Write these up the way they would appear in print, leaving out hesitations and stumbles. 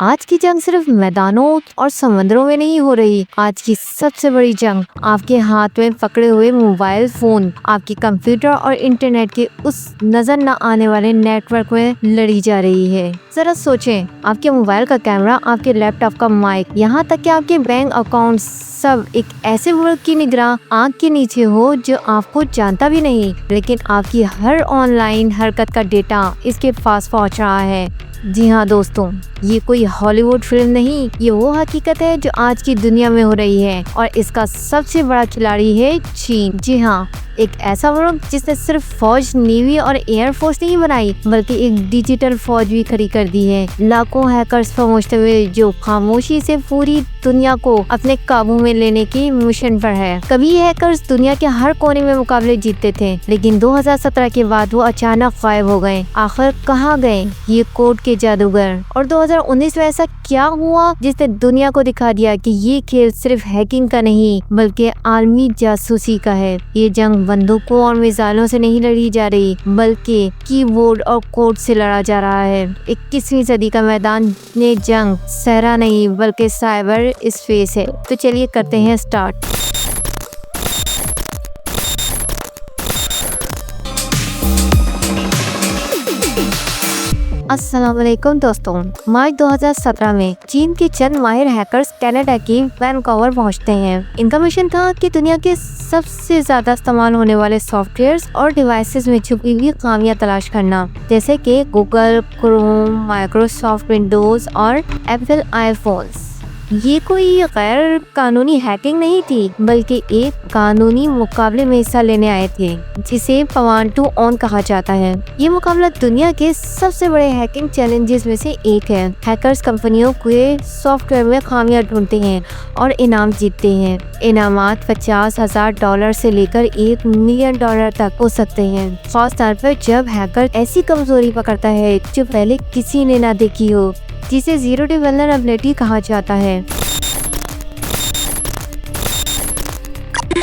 آج کی جنگ صرف میدانوں اور سمندروں میں نہیں ہو رہی، آج کی سب سے بڑی جنگ آپ کے ہاتھ میں پکڑے ہوئے موبائل فون، آپ کی کمپیوٹر اور انٹرنیٹ کے اس نظر نہ آنے والے نیٹ ورک میں لڑی جا رہی ہے۔ ذرا سوچیں، آپ کے موبائل کا کیمرہ، آپ کے لیپ ٹاپ کا مائک، یہاں تک کہ آپ کے بینک اکاؤنٹ سب ایک ایسے ملک کی نگراں آنکھ کے نیچے ہو جو آپ کو جانتا بھی نہیں، لیکن آپ کی ہر آن لائن حرکت کا ڈیٹا اس کے پاس پہنچ رہا ہے۔ جی ہاں دوستوں، یہ کوئی ہالی ووڈ فلم نہیں، یہ وہ حقیقت ہے جو آج کی دنیا میں ہو رہی ہے، اور اس کا سب سے بڑا کھلاڑی ہے چین۔ جی ہاں، ایک ایسا ملک جس نے صرف فوج، نیوی اور ایئر فورس نہیں بنائی بلکہ ایک ڈیجیٹل فوج بھی کھڑی کر دی ہے، لاکھوں ہیکرز پر مشتمل، جو خاموشی سے پوری دنیا کو اپنے قابو میں لینے کی مشن پر ہے۔ کبھی یہ ہیکرز دنیا کے ہر کونے میں مقابلے جیتتے تھے، لیکن 2017 کے بعد وہ اچانک غائب ہو گئے۔ آخر کہاں گئے یہ کوڈ کے جادوگر؟ اور 2019 میں ایسا کیا ہوا جس نے دنیا کو دکھا دیا کہ یہ کھیل صرف ہیکنگ کا نہیں بلکہ عالمی جاسوسی کا ہے؟ یہ جنگ بندوقوں اور میزائلوں سے نہیں لڑی جا رہی بلکہ کی بورڈ اور کوڈ سے لڑا جا رہا ہے۔ 21ویں صدی کا میدان نے جنگ صحرا نہیں بلکہ سائبر اسپیس ہے۔ تو چلیے کرتے ہیں سٹارٹ۔ السلام علیکم دوستوں، مارچ 2017 میں چین کے چند ماہر ہیکرز کینیڈا کی وینکوور پہنچتے ہیں۔ ان کا مشن تھا کہ دنیا کے سب سے زیادہ استعمال ہونے والے سافٹ ویئرز اور ڈیوائسز میں چھپی ہوئی خامیاں تلاش کرنا، جیسے کہ گوگل کروم، مائکروسافٹ ونڈوز اور ایپل آئی فونز۔ یہ کوئی غیر قانونی ہیکنگ نہیں تھی بلکہ ایک قانونی مقابلے میں حصہ لینے آئے تھے جسے پوان ٹو آن کہا جاتا ہے۔ یہ مقابلہ دنیا کے سب سے بڑے ہیکنگ چیلنجز میں سے ایک ہے۔ ہیکرز کمپنیوں کے سافٹ ویئر میں خامیاں ڈھونڈتے ہیں اور انعام جیتتے ہیں۔ انعامات $50,000 سے لے کر $1 ملین تک ہو سکتے ہیں، خاص طور پر جب ہیکر ایسی کمزوری پکڑتا ہے جو پہلے کسی نے نہ دیکھی ہو، جسے زیرو ڈے ولنریبلٹی کہا جاتا ہے۔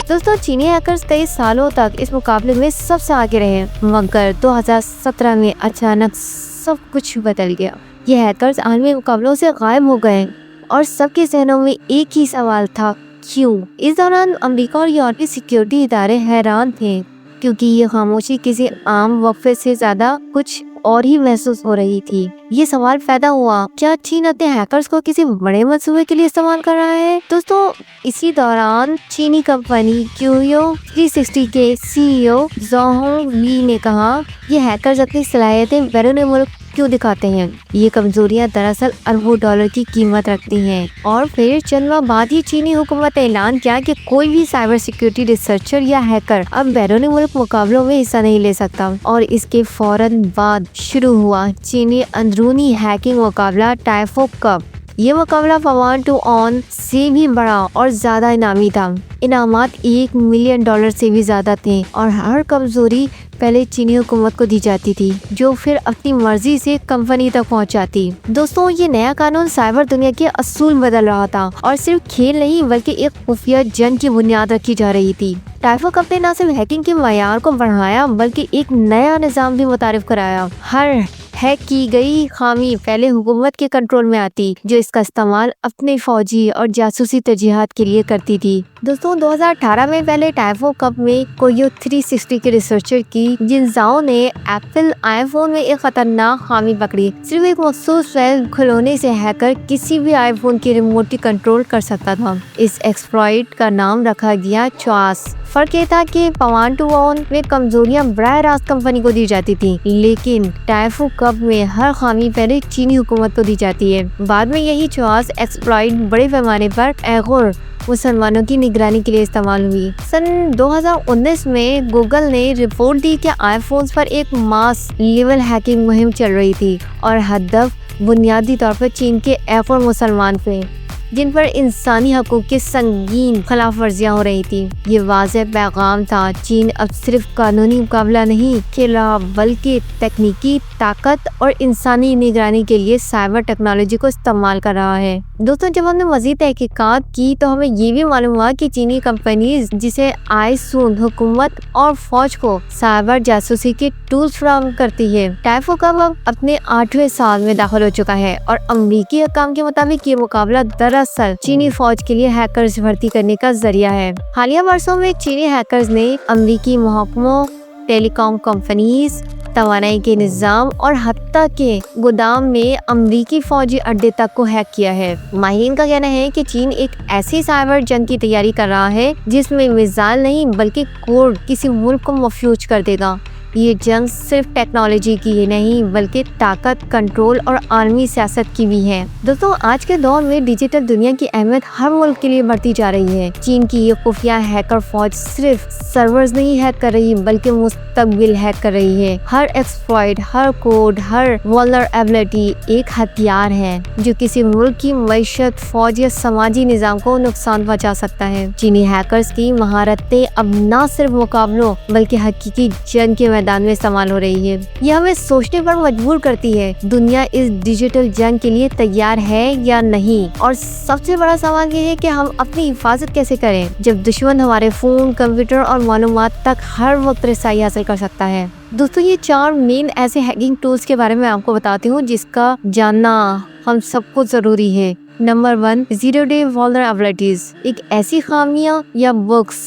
دوستوں، چینی ہیکرز کئی سالوں تک اس مقابلے میں سب سے آگے رہے، مگر 2017 میں اچانک سب کچھ بدل گیا۔ یہ ہیکرز عالمی مقابلوں سے غائب ہو گئے اور سب کے ذہنوں میں ایک ہی سوال تھا، کیوں؟ اس دوران امریکہ اور یورپی سیکیورٹی ادارے حیران تھے، کیونکہ یہ خاموشی کسی عام وقفے سے زیادہ کچھ اور ہی محسوس ہو رہی تھی۔ یہ سوال پیدا ہوا، کیا چین اپنے ہیکرز کو کسی بڑے منصوبے کے لیے استعمال کر رہا ہے؟ دوستوں، اسی دوران چینی کمپنی کیویو 360 کے CEO زاؤ لی نے کہا، یہ ہیکرز اپنی صلاحیتیں بیرون ملک کیوں دکھاتے ہیں؟ یہ کمزوریاں دراصل اربوں ڈالر کی قیمت رکھتی ہیں۔ اور پھر چند ماہ بعد ہی چینی حکومت نے اعلان کیا کہ کوئی بھی سائبر سیکیورٹی ریسرچر یا ہیکر اب بیرون ملک مقابلوں میں حصہ نہیں لے سکتا۔ اور اس کے فوراً بعد شروع ہوا چینی اندرونی ہیکنگ مقابلہ ٹائفو کپ۔ یہ مقابلہ پوان ٹو آن سے بھی بڑا اور زیادہ انعامی تھا۔ انعامات $1 ملین سے بھی زیادہ تھے، اور ہر کمزوری پہلے چینی حکومت کو دی جاتی تھی جو پھر اپنی مرضی سے کمپنی تک پہنچاتی۔ دوستوں، یہ نیا قانون سائبر دنیا کے اصول بدل رہا تھا، اور صرف کھیل نہیں بلکہ ایک خفیہ جنگ کی بنیاد رکھی جا رہی تھی۔ ٹائفو کپ نے نہ صرف ہیکنگ کے معیار کو بڑھایا بلکہ ایک نیا نظام بھی متعارف کرایا۔ ہر ہیک کی گئی خامی پہلے حکومت کے کنٹرول میں آتی، جو اس کا استعمال اپنے فوجی اور جاسوسی ترجیحات کے لیے کرتی تھی۔ دوستوں، 2018 میں پہلے ٹائفو کپ میں کیویو 360 کے ریسرچر کی جن زاؤ نے ایپل آئی فون میں ایک خطرناک خامی پکڑی۔ صرف ایک مخصوص فائل کھلونے سے ہیکر کسی بھی آئی فون کی ریموٹ کنٹرول کر سکتا تھا۔ اس ایکسپلائٹ کا نام رکھا گیا چواس۔ فرق یہ تھا کہ پوان ٹو آن میں کمزوریاں براہ راست کمپنی کو دی جاتی تھی، لیکن ٹائفو کپ میں ہر خامی پہلے چینی حکومت کو دی جاتی ہے۔ بعد میں یہی چواس ایکسپلائٹ بڑے پیمانے پر ایغور مسلمانوں کی نگرانی کے لیے استعمال ہوئی۔ سن 2019 میں گوگل نے رپورٹ دی کہ آئی فونز پر ایک ماس لیول ہیکنگ مہم چل رہی تھی، اور ہدف بنیادی طور پر چین کے ایغور مسلمان تھے۔ جن پر انسانی حقوق کی سنگین خلاف ورزیاں ہو رہی تھی۔ یہ واضح پیغام تھا، چین اب صرف قانونی مقابلہ نہیں کھیلا بلکہ تکنیکی طاقت اور انسانی نگرانی کے لیے سائبر ٹیکنالوجی کو استعمال کر رہا ہے۔ دوستوں، جب ہم نے مزید تحقیقات کی تو ہمیں یہ بھی معلوم ہوا کہ چینی کمپنیز جسے آئے سون حکومت اور فوج کو سائبر جاسوسی کے ٹولز فراہم کرتی ہے۔ ٹائفو کب اب اپنے 8ویں سال میں داخل ہو چکا ہے اور امریکی حکام کے مطابق یہ مقابلہ دراصل چینی فوج کے لیے ہیکرز بھرتی کرنے کا ذریعہ ہے۔ حالیہ برسوں میں چینی ہیکرز نے امریکی محکموں، ٹیلی کام کمپنیز، توانائی کے نظام اور حتیٰ کہ گودام میں امریکی فوجی اڈے تک کو ہیک کیا ہے۔ ماہرین کا کہنا ہے کہ چین ایک ایسی سائبر جنگ کی تیاری کر رہا ہے جس میں میزائل نہیں بلکہ کوڈ کسی ملک کو مفلوج کر دے گا۔ یہ جنگ صرف ٹیکنالوجی کی ہی نہیں بلکہ طاقت، کنٹرول اور عالمی سیاست کی بھی ہے۔ دوستوں، آج کے دور میں ڈیجیٹل دنیا کی اہمیت ہر ملک کے لیے بڑھتی جا رہی ہے۔ چین کی یہ خفیہ ہیکر فوج صرف سرورز نہیں ہیک کر رہی بلکہ مستقبل ہیک کر رہی ہے۔ ہر ایکسپلائٹ، ہر کوڈ، ہر ولنریبلٹی ایک ہتھیار ہے جو کسی ملک کی معیشت، فوج یا سماجی نظام کو نقصان پہنچا سکتا ہے۔ چینی ہیکرز کی مہارتیں اب نہ صرف مقابلوں بلکہ حقیقی جنگ کے میدان میں استعمال ہو رہی ہے۔ یہ ہمیں سوچنے پر مجبور کرتی ہے، دنیا اس ڈیجیٹل جنگ کے لیے تیار ہے یا نہیں؟ اور سب سے بڑا سوال یہ ہے کہ ہم اپنی حفاظت کیسے کریں جب دشمن ہمارے فون، کمپیوٹر اور معلومات تک ہر وقت رسائی حاصل کر سکتا ہے۔ دوستوں، یہ 4 مین ایسے ہیکنگ ٹولز کے بارے میں آپ کو بتاتی ہوں جس کا جاننا ہم سب کو ضروری ہے۔ نمبر 1، زیرو ڈے ولنریبلٹیز، ایک ایسی خامیاں یا بگز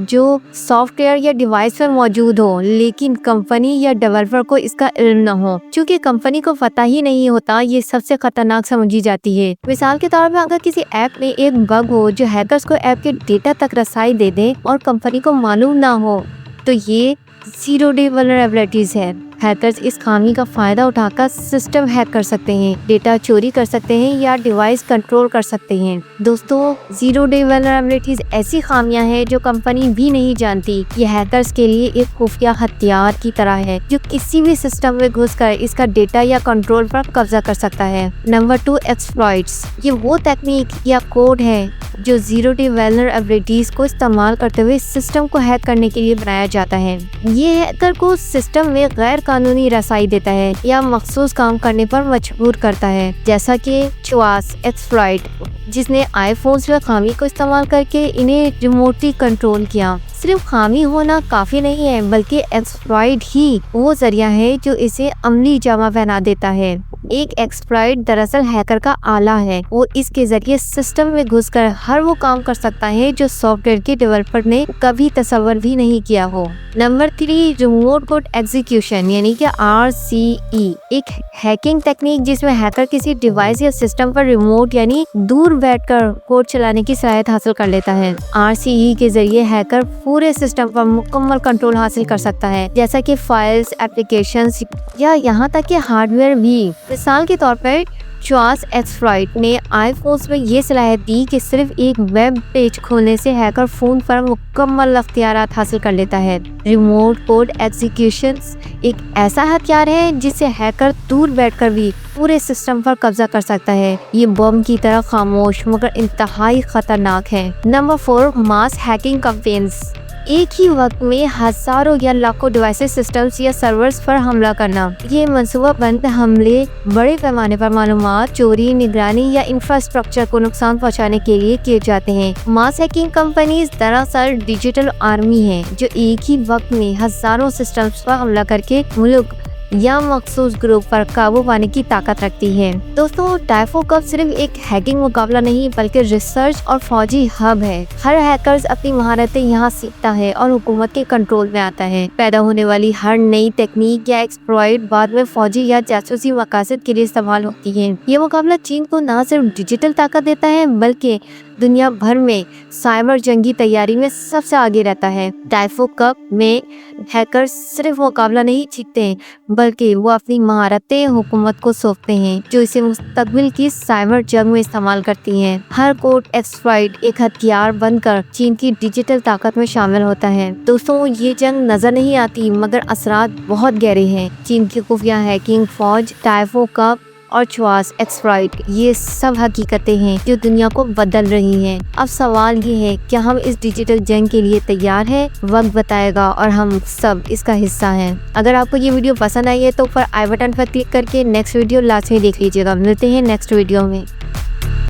جو سافٹ ویئر یا ڈیوائس پر موجود ہو لیکن کمپنی یا ڈیولپر کو اس کا علم نہ ہو۔ چونکہ کمپنی کو پتہ ہی نہیں ہوتا، یہ سب سے خطرناک سمجھی جاتی ہے۔ مثال کے طور پر اگر کسی ایپ میں ایک بگ ہو جو ہیکرز کو ایپ کے ڈیٹا تک رسائی دے دے اور کمپنی کو معلوم نہ ہو تو یہ زیرو ڈے ولنریبلٹیز ہے۔ ہیکرز اس خامی کا فائدہ اٹھا کر سسٹم ہیک کر سکتے ہیں، ڈیٹا چوری کر سکتے ہیں یا ڈیوائس کنٹرول کر سکتے ہیں۔ دوستوں، زیرو ڈے ولنریبلٹیز ایسی خامیاں ہیں جو کمپنی بھی نہیں جانتی۔ یہ ہیکرز کے لیے ایک خفیہ ہتھیار کی طرح ہے جو کسی بھی سسٹم میں گھس کر اس کا ڈیٹا یا کنٹرول پر قبضہ کر سکتا ہے۔ نمبر 2، ایکسپلائٹس، یہ وہ تکنیک یا کوڈ ہے جو زیرو ڈے ولنریبلٹیز کو استعمال کرتے ہوئے سسٹم کو ہیک کرنے کے لیے بنایا جاتا ہے۔ یہ ہیکر کو سسٹم میں غیر قانونی رسائی دیتا ہے یا مخصوص کام کرنے پر مجبور کرتا ہے، جیسا کہ چواس ایکسپلائٹ جس نے آئی فونز میں خامی کو استعمال کر کے انہیں ریموٹلی کنٹرول کیا۔ صرف خامی ہونا کافی نہیں ہے بلکہ ایکسپلائٹ ہی وہ ذریعہ ہے جو اسے عملی جامہ پہنا دیتا ہے۔ ایک ایکسپلائٹ دراصل ہیکر کا آلہ ہے، وہ اس کے ذریعے سسٹم میں گھس کر ہر وہ کام کر سکتا ہے جو سافٹ ویئر کے ڈیولپر نے کبھی تصور بھی نہیں کیا ہو۔ نمبر 3، ریموٹ کوڈ ایگزیکیوشن یعنی کہ RCE، ایک ہیکنگ تکنیک جس میں ہیکر کسی ڈیوائس یا سسٹم پر ریموٹ یعنی دور بیٹھ کر کوڈ چلانے کی صلاحیت حاصل کر لیتا ہے۔ RCE کے ذریعے ہیکر پورے سسٹم پر مکمل کنٹرول حاصل کر سکتا ہے، جیسا کہ فائلز، ایپلیکیشنز یا یہاں تک کہ ہارڈ ویئر بھی۔ مثال کے طور پر چواس ایکسپلائٹ نے آئی فونز میں یہ صلاحیت دی کہ صرف ایک ویب پیج کھولنے سے ہیکر فون پر مکمل اختیارات حاصل کر لیتا ہے۔ ریموٹ کوڈ ایگزیکیوشن ایک ایسا ہتھیار ہے جس سے ہیکر دور بیٹھ کر بھی پورے سسٹم پر قبضہ کر سکتا ہے۔ یہ بم کی طرح خاموش مگر انتہائی خطرناک ہے۔ نمبر 4، ماس ہیکنگ کمپینز، ایک ہی وقت میں ہزاروں یا لاکھوں ڈیوائسز، سسٹمز یا سرورز پر حملہ کرنا۔ یہ منصوبہ بند حملے بڑے پیمانے پر معلومات چوری، نگرانی یا انفراسٹرکچر کو نقصان پہنچانے کے لیے کیے جاتے ہیں۔ ماس ہیکنگ کمپنیز دراصل ڈیجیٹل آرمی ہیں جو ایک ہی وقت میں ہزاروں سسٹمز پر حملہ کر کے ملک یا مخصوص گروپ پر قابو پانے کی طاقت رکھتی ہے۔ دوستوں، ٹائفو کپ صرف ایک ہیکنگ مقابلہ نہیں بلکہ ریسرچ اور فوجی ہب ہے۔ ہر ہیکرز اپنی مہارتیں یہاں سیکھتا ہے اور حکومت کے کنٹرول میں آتا ہے۔ پیدا ہونے والی ہر نئی تکنیک یا ایکسپلائٹ بعد میں فوجی یا جاسوسی مقاصد کے لیے استعمال ہوتی ہے۔ یہ مقابلہ چین کو نہ صرف ڈیجیٹل طاقت دیتا ہے بلکہ دنیا بھر میں سائبر جنگی تیاری میں سب سے آگے رہتا ہے۔ ٹائفو کپ میں ہیکر صرف مقابلہ نہیں جیتتے بلکہ وہ اپنی مہارتیں حکومت کو سونپتے ہیں جو اسے مستقبل کی سائبر جنگ میں استعمال کرتی ہیں۔ ہر کوڈ ایکسپلائٹ ایک ہتھیار بن کر چین کی ڈیجیٹل طاقت میں شامل ہوتا ہے۔ دوستوں، یہ جنگ نظر نہیں آتی مگر اثرات بہت گہرے ہیں۔ چین کی خفیہ ہیکنگ فوج ٹائفو کپ اور چواس ایکسپلائٹ، یہ سب حقیقتیں ہیں جو دنیا کو بدل رہی ہیں۔ اب سوال یہ ہے کہ ہم اس ڈیجیٹل جنگ کے لیے تیار ہیں؟ وقت بتائے گا اور ہم سب اس کا حصہ ہیں۔ اگر آپ کو یہ ویڈیو پسند آئی ہے تو اوپر آئی بٹن پر کلک کر کے نیکسٹ ویڈیو لازمی دیکھ لیجیے گا۔ ملتے ہیں نیکسٹ ویڈیو میں۔